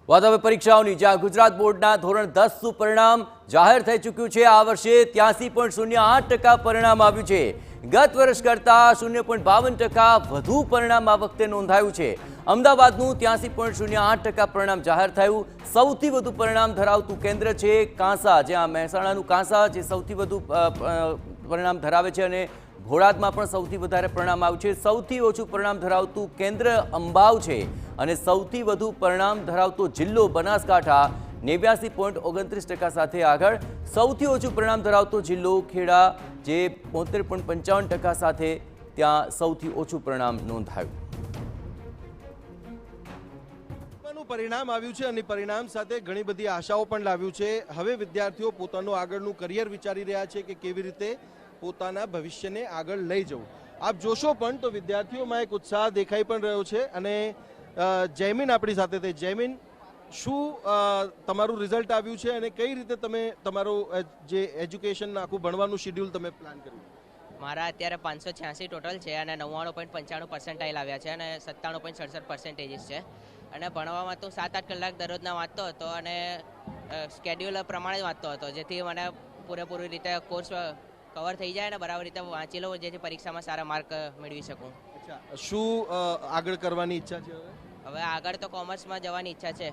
વાત હવે પરીક્ષાઓની, જ્યાં ગુજરાત બોર્ડના ધોરણ 10નું પરિણામ જાહેર થઈ ચૂક્યું છે। આ વર્ષે 83.08% પરિણામ આવ્યું છે। ગત વર્ષ કરતાં 0.52% વધુ પરિણામ આ વખતે નોંધાયું છે। અમદાવાદનું 83.08% પરિણામ જાહેર થયું। સૌથી વધુ પરિણામ ધરાવતું કેન્દ્ર છે કાંસા, જ્યાં મહેસાણાનું કાંસા જે સૌથી વધુ પરિણામ ધરાવે છે, અને ભોળાદમાં પણ સૌથી વધારે પરિણામ આવ્યું છે। સૌથી ઓછું પરિણામ ધરાવતું કેન્દ્ર અંબાવ છે, અને સૌથી વધુ પરિણામ ધરાવતો જિલ્લો બનાસકાંઠા 89.29% સાથે આગળ। સૌથી ઓછું પરિણામ ધરાવતો જિલ્લો ખેડા, જે 72.55% સાથે ત્યાં સૌથી ઓછું પરિણામ નોંધાયું। પરિણામ આવ્યું છે, અને પરિણામ સાથે ઘણી બધી આશાઓ પણ લાવ્યું છે। હવે વિદ્યાર્થીઓ પોતાનું આગળનું કરિયર વિચારી રહ્યા છે કે કેવી રીતે પોતાના ભવિષ્યને આગળ લઈ જવું। આપ જોશો પણ તો વિદ્યાર્થીઓમાં એક ઉત્સાહ દેખાઈ પણ રહ્યો છે। અને જયમીન આપણી સાથે છે। જયમીન, શું તમારું રિઝલ્ટ આવ્યું છે અને કઈ રીતે તમે તમારું જે એજ્યુકેશન આખું ભણવાનું શેડ્યુલ તમે પ્લાન કર્યું? મારા અત્યારે 586 ટોટલ છે, અને 99.95% આવ્યા છે, અને 97.67% છે। અને ભણવામાં તો 7-8 કલાક દરરોજના વાંચતો હતો, અને સ્કેડ્યુલ પ્રમાણે જ વાંચતો હતો, જેથી મને પૂરેપૂરી રીતે કોર્સ કવર થઈ જાય અને બરાબર રીતે વાંચી લઉં, જેથી પરીક્ષામાં સારા માર્ક મેળવી શકું। અચ્છા, શું આગળ કરવાની ઈચ્છા છે? હવે આગળ તો કોમર્સમાં જવાની ઈચ્છા છે,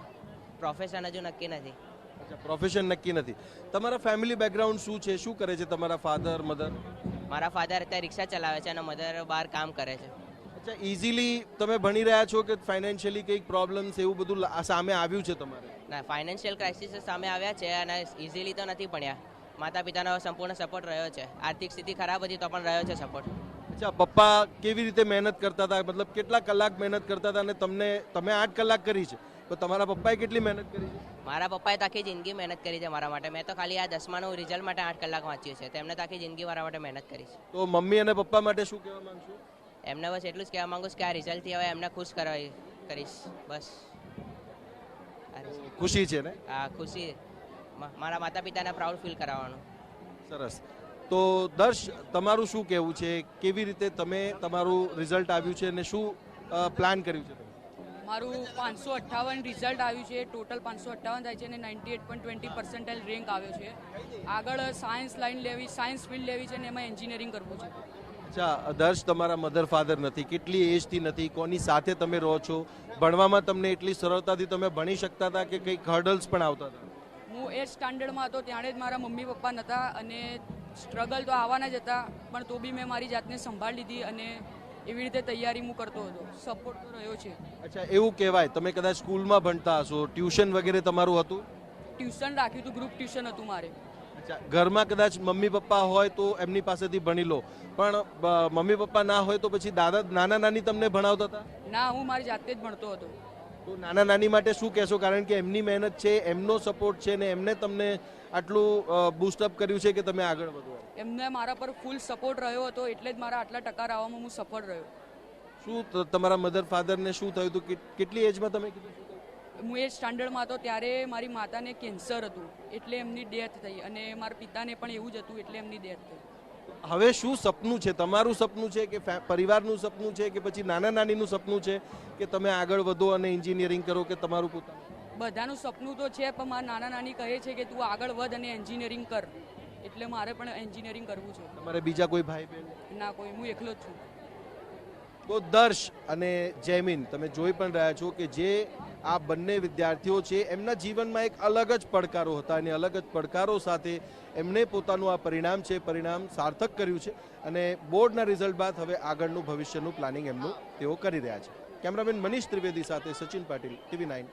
પ્રોફેશન હજુ નક્કી નથી। અચ્છા, પ્રોફેશન નક્કી નથી। તમારા ફેમિલી બેકગ્રાઉન્ડ શું છે? શું કરે છે તમારા ફાધર મધર? મારા ફાધર અત્યારે રિક્ષા ચલાવે છે, અને મધર બહાર કામ કરે છે। અચ્છા, ઇઝીલી તમે ભણી રહ્યા છો કે ફાઇનાન્શિયલી કંઈક પ્રોબ્લેમ્સ એવું બધું સામે આવ્યું છે તમારે? ના, ફાઇનાન્શિયલ ક્રાઇસિસ સામે આવ્યા છે, અને ઇઝીલી તો નથી ભણ્યા। માતા પિતાનો સંપૂર્ણ સપોર્ટ રહ્યો છે। આર્થિક સ્થિતિ ખરાબ હતી તો પણ રહ્યો છે સપોર્ટ। અચ્છા, પપ્પા કેવી રીતે મહેનત કરતા હતા? મતલબ કેટલા કલાક મહેનત કરતા હતા? અને તમે 8 કલાક કરી છે, તો તમારા પપ્પાએ કેટલી મહેનત કરી છે? મારા પપ્પાએ તો આખી જિંદગી મહેનત કરી છે મારા માટે। મેં તો ખાલી આ 10માનું રિઝલ્ટ માટે 8 કલાક વાંચ્યું છે, તેમને તો આખી જિંદગી મારા માટે મહેનત કરી છે। તો મમ્મી અને પપ્પા માટે શું કહેવા માંગશો? એમને બસ એટલું જ કહેવા માંગુ છું કે આ રિઝલ્ટથી હવે એમને ખુશ કરીશ, બસ। ખુશી છે ને? હા, ખુશી, મારા માતા પિતાને પ્રાઉડ ફીલ કરાવવાનું। સરસ। તો દર્શ, તમારું શું કહેવું છે? કેવી રીતે તમે તમારું રિઝલ્ટ આવ્યું છે અને શું પ્લાન કર્યું છે? મારું 558 રિઝલ્ટ આવ્યું છે, ટોટલ 558 થાય છે, અને 98.20% રેન્ક આવ્યો છે। આગળ સાયન્સ લાઈન લેવી, સાયન્સ ફિલ્ડ લેવી છે, અને એમાં એન્જિનિયરિંગ કરવું છે। અચ્છા, દર્શ, તમારા મધર ફાધર નથી, કેટલી એજથી નથી, કોની સાથે તમે રહો છો? ભણવામાં તમને એટલી સરળતાથી તમે ભણી શકતા હતા કે કંઈક હર્ડલ્સ પણ આવતા હતા? હું 8th સ્ટાન્ડર્ડમાં હતો ત્યારે જ મારા મમ્મી પપ્પા નહોતા, અને સ્ટ્રગલ તો આવવાના જ હતા, પણ તો બી મેં મારી જાતને સંભાળી લીધી, અને એવી રીતે તૈયારી હું કરતો હતો। સપોર્ટ તો રહ્યો છે। અચ્છા, એવું કહેવાય તમે કદાચ સ્કૂલમાં ભણતા હશો, ટ્યુશન વગેરે તમારું હતું? ટ્યુશન રાખ્યું હતું, ગ્રુપ ટ્યુશન હતું મારે। અચ્છા, ઘરમાં કદાચ મમ્મી પપ્પા હોય તો એમની પાસેથી ભણી લો, પણ મમ્મી પપ્પા ના હોય તો પછી નાના નાની તમને ભણાવતા હતા? ના, હું મારી જાતે જ ભણતો હતો। તો નાના નાની માટે શું કહેશો? કારણ કે એમની મહેનત છે, એમનો સપોર્ટ છે, ને એમને તમને આટલું બૂસ્ટઅપ કર્યું છે કે તમે આગળ વધો। એમને મારા પર ફૂલ સપોર્ટ રહ્યો હતો, એટલે જ મારા આટલા ટકા આવવામાં હું સફળ રહ્યો। શું તમારા મધર ફાધરને શું થયું હતું? કેટલી એજમાં તમે કીધું? હું 8th સ્ટાન્ડર્ડમાં હતો ત્યારે મારી માતાને કેન્સર હતું, એટલે એમની ડેથ થઈ, અને મારા પિતાને પણ એવું જ હતું, એટલે એમની ડેથ થઈ। હવે શું સપનું છે? તમારું સપનું છે કે પરિવારનું સપનું છે કે પછી નાના નાનીનું સપનું છે કે તમે આગળ વધો અને એન્જિનિયરિંગ કરો કે તમારું પોતાનું? બધાનું સપનું તો છે, પણ મારા નાના નાની કહે છે કે તું આગળ વધ અને એન્જિનિયરિંગ કર, એટલે મારે પણ એન્જિનિયરિંગ કરવું છે। તમારે બીજા કોઈ ભાઈ બહેન? ના, કોઈ, હું એકલો જ છું। તો દર્શ અને જયમીન, તમે જોઈ પણ રહ્યા છો કે જે આ બંને વિદ્યાર્થીઓ છે, એમના જીવનમાં એક અલગ જ પડકારો હતા, અને અલગ જ પડકારો સાથે એમણે પોતાનું આ પરિણામ છે, પરિણામ સાર્થક કર્યું છે, અને બોર્ડના રિઝલ્ટ બાદ હવે આગળનું ભવિષ્યનું પ્લાનિંગ એમનું તેઓ કરી રહ્યા છે। કેમેરામેન મનીષ ત્રિવેદી સાથે સચિન પાટીલ, TV9।